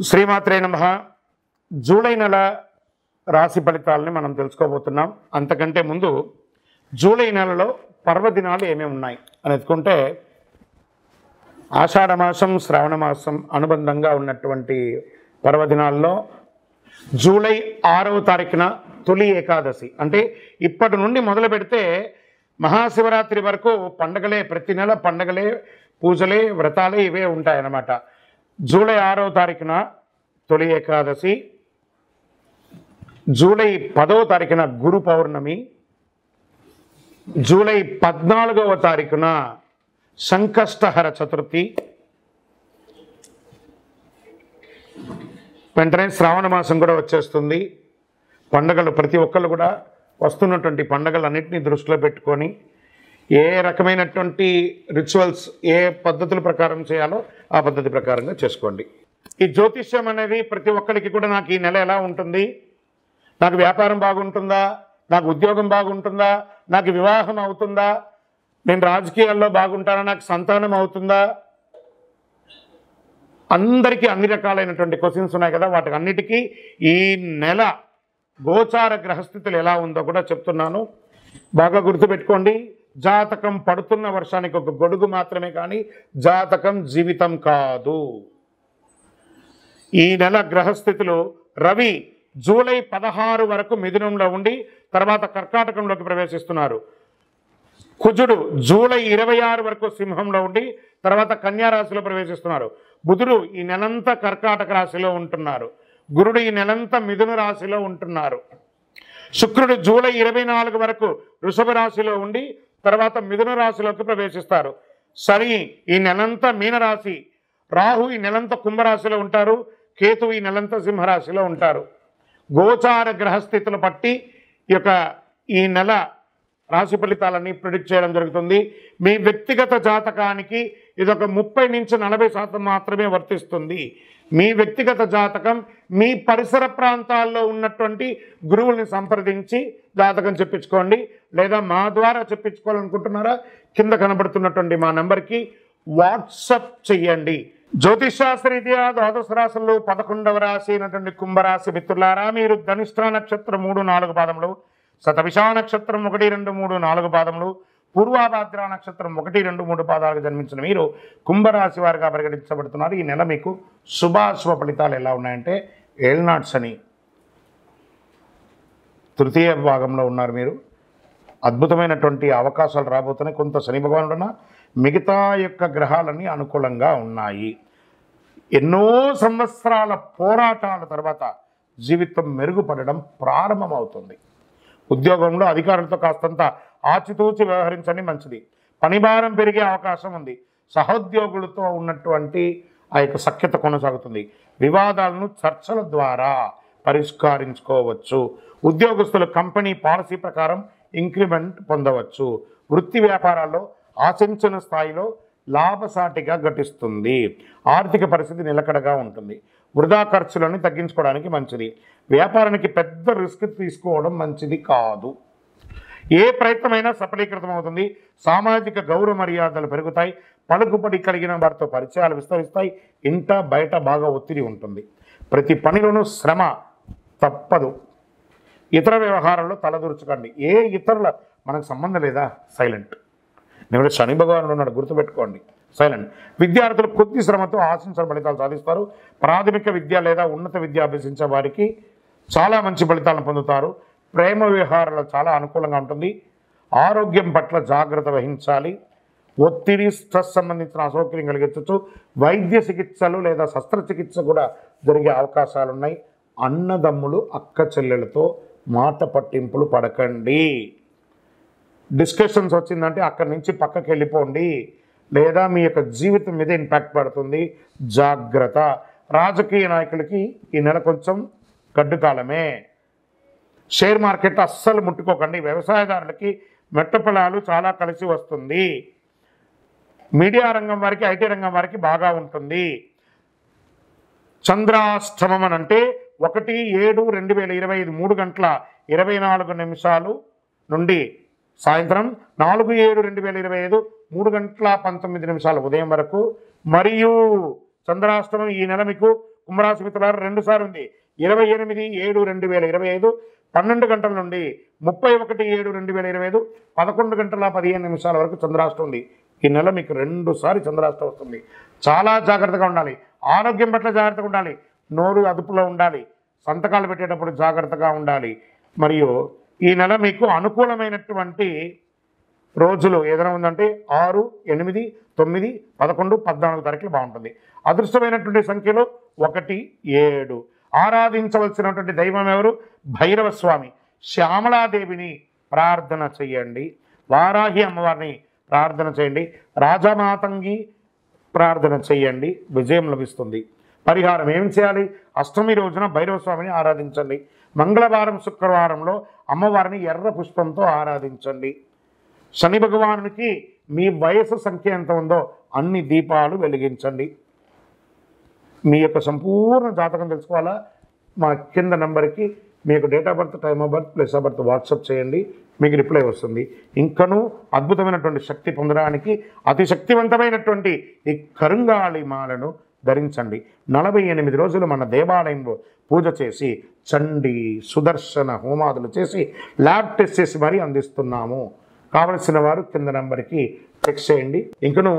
శ్రీమాత్రే నమః. జూలై నెల రాశి ఫలితాలని మనం తెలుసుకోబోతున్నాం. అంతకంటే ముందు జూలై నెలలో పర్వదినాలు ఏమేమి ఉన్నాయి అని ఎత్తుకుంటే ఆషాఢ మాసం, శ్రావణ మాసం అనుబంధంగా ఉన్నటువంటి పర్వదినాల్లో జూలై 6వ తారీఖున తొలి ఏకాదశి, అంటే ఇప్పటి నుండి మొదలు పెడితే మహాశివరాత్రి వరకు పండగలే, ప్రతి నెల పండగలే, పూజలే, వ్రతాలే ఇవే ఉంటాయన్నమాట. జూలై 6వ తారీఖున తొలి ఏకాదశి, జూలై 10వ తారీఖున గురు పౌర్ణమి, జూలై 14వ తారీఖున సంకష్టహర చతుర్థి, వెంటనే శ్రావణ మాసం కూడా వచ్చేస్తుంది. పండగలు ప్రతి ఒక్కళ్ళు కూడా వస్తున్నటువంటి పండగలన్నింటినీ దృష్టిలో పెట్టుకొని ఏ రకమైనటువంటి రిచువల్స్, ఏ పద్ధతుల ప్రకారం చేయాలో ఆ పద్ధతి ప్రకారంగా చేసుకోండి. ఈ జ్యోతిష్యం అనేది ప్రతి ఒక్కరికి కూడా నాకు ఈ నెల ఎలా ఉంటుంది, నాకు వ్యాపారం బాగుంటుందా, నాకు ఉద్యోగం బాగుంటుందా, నాకు వివాహం అవుతుందా, నేను రాజకీయాల్లో బాగుంటానా, నాకు సంతానం అవుతుందా, అందరికీ అన్ని రకాలైనటువంటి క్వశ్చన్స్ ఉన్నాయి కదా. వాటికి అన్నిటికీ ఈ నెల గోచార గ్రహస్థితులు ఎలా ఉందో కూడా చెప్తున్నాను. బాగా గుర్తుపెట్టుకోండి. జాతకం పడుతున్న వర్షానికి ఒక గొడుగు మాత్రమే, కానీ జాతకం జీవితం కాదు. ఈ నెల గ్రహస్థితులు: రవి జూలై 16 వరకు మిథునంలో ఉండి తర్వాత కర్కాటకంలోకి ప్రవేశిస్తున్నారు. కుజుడు జూలై 26 వరకు సింహంలో ఉండి తర్వాత కన్యా రాశిలో ప్రవేశిస్తున్నారు. బుధుడు ఈ నెలంతా కర్కాటక రాశిలో ఉంటున్నారు. గురుడు ఈ నెలంతా మిథున రాశిలో ఉంటున్నారు. శుక్రుడు జూలై 24 వరకు వృషభ రాశిలో ఉండి తర్వాత మిథున రాశిలోకి ప్రవేశిస్తారు. శని ఈ నెలంతా మీనరాశి, రాహు ఈ నెలంతా కుంభరాశిలో ఉంటారు, కేతు ఈ నెలంతా సింహరాశిలో ఉంటారు. గోచార గ్రహస్థితులు బట్టి ఈ నెల రాశి ఫలితాలన్నీ ప్రిడిక్ట్ చేయడం జరుగుతుంది. మీ వ్యక్తిగత జాతకానికి ఇదొక 30 నుంచి 40% మాత్రమే వర్తిస్తుంది. మీ వ్యక్తిగత జాతకం మీ పరిసర ప్రాంతాల్లో ఉన్నటువంటి గురువుల్ని సంప్రదించి జాతకం చెప్పించుకోండి. లేదా మా ద్వారా చెప్పించుకోవాలనుకుంటున్నారా, కింద కనబడుతున్నటువంటి మా నెంబర్కి వాట్సప్ చెయ్యండి. జ్యోతిషాస్త్రరీత్యా ద్వాదశ రాశుల్లో 11వ రాశి అయినటువంటి కుంభరాశి మిత్రులారా, మీరు ధనిష్ఠ నక్షత్రం 3, 4 పాదములు, శతభిష నక్షత్రం 1, 2, 3, 4 పాదములు, పూర్వాభాద్ర నక్షత్రం 1, 2, 3 పాదాలకు జన్మించిన మీరు కుంభరాశి వారిగా పరిగణించబడుతున్నారు. ఈ నెల మీకు శుభాశుభ ఫలితాలు ఎలా ఉన్నాయంటే, ఏళ్నాడు శని తృతీయ భాగంలో ఉన్నారు. మీరు అద్భుతమైనటువంటి అవకాశాలు రాబోతున్నాయి. కొంత శని భగవానుడున్న మిగతా గ్రహాలన్నీ అనుకూలంగా ఉన్నాయి. ఎన్నో సంవత్సరాల పోరాటాల తర్వాత జీవితం మెరుగుపడడం ప్రారంభమవుతుంది. ఉద్యోగంలో అధికారులతో కాస్తంత ఆచితూచి వ్యవహరించండి, మంచిది. పనిభారం పెరిగే అవకాశం ఉంది. సహోద్యోగులతో ఉన్నటువంటి సఖ్యత కొనసాగుతుంది. వివాదాలను చర్చల ద్వారా పరిష్కరించుకోవచ్చు. ఉద్యోగస్తులు కంపెనీ పాలసీ ప్రకారం ఇంక్రిమెంట్ పొందవచ్చు. వృత్తి వ్యాపారాల్లో ఆశించిన స్థాయిలో లాభసాటిగా ఘటిస్తుంది. ఆర్థిక పరిస్థితి నిలకడగా ఉంటుంది. వృధా ఖర్చులను తగ్గించుకోవడానికి మంచిది. వ్యాపారానికి పెద్ద రిస్క్ తీసుకోవడం మంచిది కాదు. ఏ ప్రయత్నమైనా సఫలీకృతం అవుతుంది. సామాజిక గౌరవ మర్యాదలు పెరుగుతాయి. పలుకుబడి కలిగిన వారితో పరిచయాలు విస్తరిస్తాయి. ఇంట బయట బాగా ఒత్తిడి ఉంటుంది. ప్రతి పనిలోనూ శ్రమ తప్పదు. ఇతర వ్యవహారాల్లో తలదూర్చకండి. ఏ ఇతరుల మనకు సంబంధం లేదా, సైలెంట్. నేను శని భగవానుడు ఉన్నాడు, గుర్తుపెట్టుకోండి, సైలెంట్. విద్యార్థులు కొద్ది శ్రమతో ఆశించిన ఫలితాలు సాధిస్తారు. ప్రాథమిక విద్య లేదా ఉన్నత విద్య అభ్యసించే వారికి చాలా మంచి ఫలితాలను పొందుతారు. ప్రేమ వ్యవహారాలు చాలా అనుకూలంగా ఉంటుంది. ఆరోగ్యం పట్ల జాగ్రత్త వహించాలి. ఒత్తిడి, స్ట్రెస్ సంబంధించిన అసౌకర్యం కలిగించవచ్చు. వైద్య చికిత్సలు లేదా శస్త్రచికిత్స కూడా జరిగే అవకాశాలు ఉన్నాయి. అన్నదమ్ములు, అక్క చెల్లెలతో మాట పట్టింపులు పడకండి. డిస్కషన్స్ వచ్చిందంటే అక్కడి నుంచి పక్కకి వెళ్ళిపోండి, లేదా మీ జీవితం మీద ఇంపాక్ట్ పడుతుంది. జాగ్రత్త. రాజకీయ నాయకులకి ఈ నెల కొంచెం గడ్డు కాలమే. షేర్ మార్కెట్ అస్సలు ముట్టుకోకండి. వ్యవసాయదారులకి మెట్ట పొలాలు చాలా కలిసి వస్తుంది. మీడియా రంగం వారికి, ఐటీ రంగం వారికి బాగా ఉంటుంది. చంద్రాష్టమం అని అంటే 1/7/2025 3:24 నుండి సాయంత్రం 4/7/2025 3:19 ఉదయం వరకు. మరియు చంద్రాష్టమం ఈ నెల మీకు కుంభరాశి మిత్రులారా 2 సార్లు ఉంది. 28/7/2025 12 గంటల నుండి 31/7/2025 11 గంటల 15 నిమిషాల వరకు చంద్రాష్టం ఉంది. ఈ నెల మీకు 2 సార్లు చంద్రాష్టం వస్తుంది. చాలా జాగ్రత్తగా ఉండాలి. ఆరోగ్యం పట్ల జాగ్రత్తగా ఉండాలి. నోరు అదుపులో ఉండాలి. సంతకాలు పెట్టేటప్పుడు జాగ్రత్తగా ఉండాలి. మరియు ఈ నెల మీకు అనుకూలమైనటువంటి రోజులు ఏదైనా ఉందంటే 6, 8, 9, 11, 14 తారీఖులు బాగుంటుంది. అదృష్టమైనటువంటి సంఖ్యలో 1, 7. ఆరాధించవలసినటువంటి దైవం ఎవరు? భైరవ స్వామి. శ్యామలాదేవిని ప్రార్థన చేయండి. వారాహి అమ్మవారిని ప్రార్థన చేయండి. రాజమాతంగి ప్రార్థన చేయండి. విజయం లభిస్తుంది. పరిహారం ఏం చేయాలి? అష్టమి రోజున భైరవ స్వామిని ఆరాధించండి. మంగళవారం, శుక్రవారంలో అమ్మవారిని ఎర్ర పుష్పంతో ఆరాధించండి. శని భగవానునికి మీ వయసు సంఖ్య ఎంత ఉందో అన్ని దీపాలు వెలిగించండి. మీ యొక్క సంపూర్ణ జాతకం తెలుసుకోవాలా? మా కింద నెంబర్కి మీ యొక్క date of birth, time of birth, place of birth WhatsApp చేయండి. మీకు రిప్లై వస్తుంది. ఇంకనూ అద్భుతమైనటువంటి శక్తి పొందడానికి అతి శక్తివంతమైనటువంటి ఈ కరుంగాళి మాలను ధరించండి. 48 రోజులు మన దేవాలయంలో పూజ చేసి చండీ సుదర్శన హోమాదులు చేసి ల్యాబ్ టెస్ట్ చేసి మరీ అందిస్తున్నాము. కావలసిన వారు కింద నెంబర్కి టెక్స్ట్ చేయండి. ఇంకను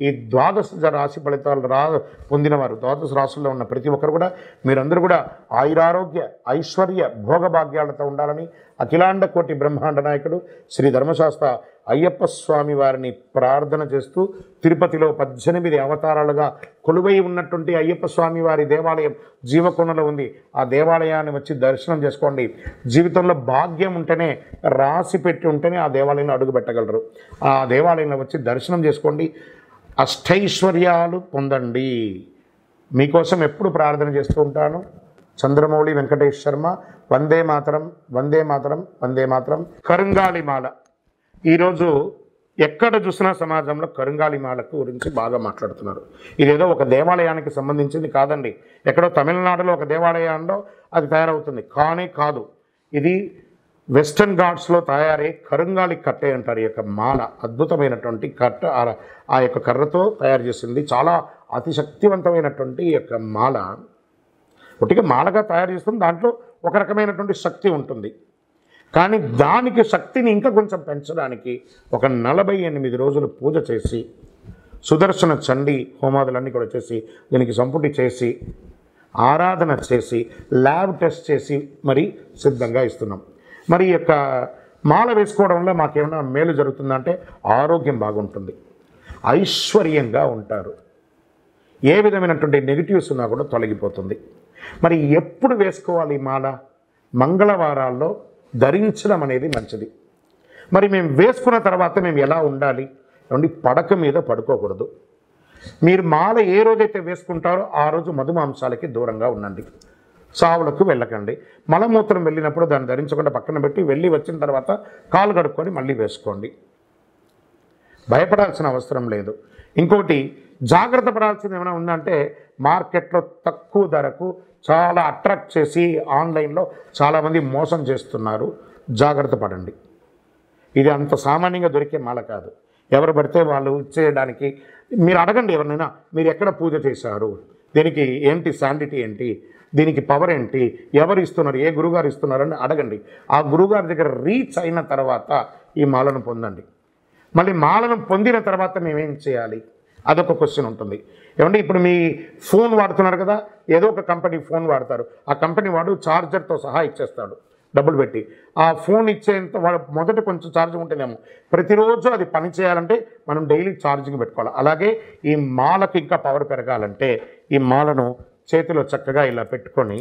ఈ ద్వాదశ రాశి ఫలితాలు పొందినవారు, ద్వాదశ రాశుల్లో ఉన్న ప్రతి ఒక్కరు కూడా మీరందరూ కూడా ఆయురారోగ్య ఐశ్వర్య భోగభాగ్యాలతో ఉండాలని అఖిలాండ కోటి బ్రహ్మాండ నాయకుడు శ్రీ ధర్మశాస్త్ర అయ్యప్ప స్వామి వారిని ప్రార్థన చేస్తూ, తిరుపతిలో 18 అవతారాలుగా కొలువై ఉన్నటువంటి అయ్యప్ప స్వామి వారి దేవాలయం జీవకొండలో ఉంది. ఆ దేవాలయాన్ని వచ్చి దర్శనం చేసుకోండి. జీవితంలో భాగ్యం ఉంటేనే, రాసి పెట్టి ఉంటేనే ఆ దేవాలయంలో అడుగు పెట్టగలరు. ఆ దేవాలయంలో వచ్చి దర్శనం చేసుకోండి. అష్టైశ్వర్యాలు పొందండి. మీకోసం ఎప్పుడు ప్రార్థన చేస్తూ ఉంటాను. చంద్రమౌళి వెంకటేష్ శర్మ. వందే మాతరం, వందే మాతరం, వందే మాతరం. కరుంగాళి మాల. ఈరోజు ఎక్కడ చూసినా సమాజంలో కరుంగాళి మాలకు గురించి బాగా మాట్లాడుతున్నారు. ఇదేదో ఒక దేవాలయానికి సంబంధించింది కాదండి. ఎక్కడో తమిళనాడులో ఒక దేవాలయంలో అది తయారవుతుంది కానీ కాదు. ఇది వెస్టర్న్ ఘాట్స్లో తయారై కరుంగాళి కట్టే అంటారు. ఈ యొక్క మాల అద్భుతమైనటువంటి కట్ట, ఆ యొక్క కర్రతో తయారు చేసింది. చాలా అతి శక్తివంతమైనటువంటి ఈ యొక్క మాల. ఒకటిగా మాలగా తయారు చేస్తుంది. దాంట్లో ఒక రకమైనటువంటి శక్తి ఉంటుంది. కానీ దానికి శక్తిని ఇంకా కొంచెం పెంచడానికి ఒక 48 రోజులు పూజ చేసి సుదర్శన చండీ హోమాదులన్నీ కూడా చేసి దీనికి సంపుటి చేసి ఆరాధన చేసి ల్యాబ్ టెస్ట్ చేసి మరి సిద్ధంగా ఇస్తున్నాం. మరి ఈ యొక్క మాల వేసుకోవడం వల్ల మాకేమైనా మేలు జరుగుతుందంటే ఆరోగ్యం బాగుంటుంది, ఐశ్వర్యంగా ఉంటారు, ఏ విధమైనటువంటి నెగిటివ్స్ ఉన్నా కూడా తొలగిపోతుంది. మరి ఎప్పుడు వేసుకోవాలి ఈ మాల? మంగళవారాల్లో ధరించడం అనేది మంచిది. మరి మేము వేసుకున్న తర్వాత మేము ఎలా ఉండాలి? పడక మీద పడుకోకూడదు. మీరు మాల ఏ రోజైతే వేసుకుంటారో ఆ రోజు మధుమాంసాలకి దూరంగా ఉండండి. సావులకు వెళ్ళకండి. మలమూత్రం వెళ్ళినప్పుడు దాన్ని ధరించకుండా పక్కన పెట్టి వెళ్ళి వచ్చిన తర్వాత కాలు కడుక్కొని మళ్ళీ వేసుకోండి. భయపడాల్సిన అవసరం లేదు. ఇంకోటి జాగ్రత్త పడాల్సింది ఏమైనా ఉందంటే, మార్కెట్లో తక్కువ ధరకు చాలా అట్రాక్ట్ చేసి ఆన్లైన్లో చాలామంది మోసం చేస్తున్నారు. జాగ్రత్త పడండి. ఇది అంత సామాన్యంగా దొరికే మాల కాదు. ఎవరు పడితే వాళ్ళు ఇచ్చేయడానికి. మీరు అడగండి ఎవరినైనా, మీరు ఎక్కడ పూజ చేశారు, దీనికి ఏంటి శాండిటీ ఏంటి, దీనికి పవర్ ఏంటి, ఎవరు ఇస్తున్నారు, ఏ గురుగారు ఇస్తున్నారని అడగండి. ఆ గురుగారి దగ్గర రీచ్ అయిన తర్వాత ఈ మాలను పొందండి. మళ్ళీ మాలను పొందిన తర్వాత మేమేం చేయాలి? అదొక క్వశ్చన్ ఉంటుంది. ఏమంటే ఇప్పుడు మీ ఫోన్ వాడుతున్నారు కదా, ఏదో ఒక కంపెనీ ఫోన్ వాడతారు. ఆ కంపెనీ వాడు ఛార్జర్తో సహా ఇచ్చేస్తాడు డబ్బులు పెట్టి. ఆ ఫోన్ ఇచ్చేంత వాడు మొదట కొంచెం ఛార్జ్ ఉంటేనేమో ప్రతిరోజు అది పని చేయాలంటే మనం డైలీ ఛార్జింగ్ పెట్టుకోవాలి. అలాగే ఈ మాలకు ఇంకా పవర్ పెరగాలంటే ఈ మాలను చేతిలో చక్కగా ఇలా పెట్టుకొని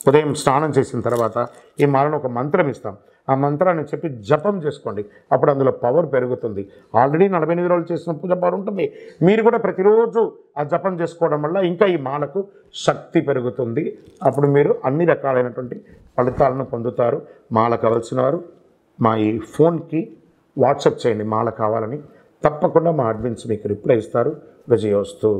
ఉదయం స్నానం చేసిన తర్వాత ఈ మాలను ఒక మంత్రం ఇస్తాం. ఆ మంత్రాన్ని చెప్పి జపం చేసుకోండి. అప్పుడు అందులో పవర్ పెరుగుతుంది. ఆల్రెడీ 48 రోజులు చేసిన పూజ పవర్ ఉంటుంది. మీరు కూడా ప్రతిరోజు ఆ జపం చేసుకోవడం వల్ల ఇంకా ఈ మాలకు శక్తి పెరుగుతుంది. అప్పుడు మీరు అన్ని రకాలైనటువంటి ఫలితాలను పొందుతారు. మాల కావాల్సిన వారు మా ఈ ఫోన్కి వాట్సాప్ చేయండి మాల కావాలని. తప్పకుండా మా అడ్మిన్స్ మీకు రిప్లై ఇస్తారు. విజయోస్తు.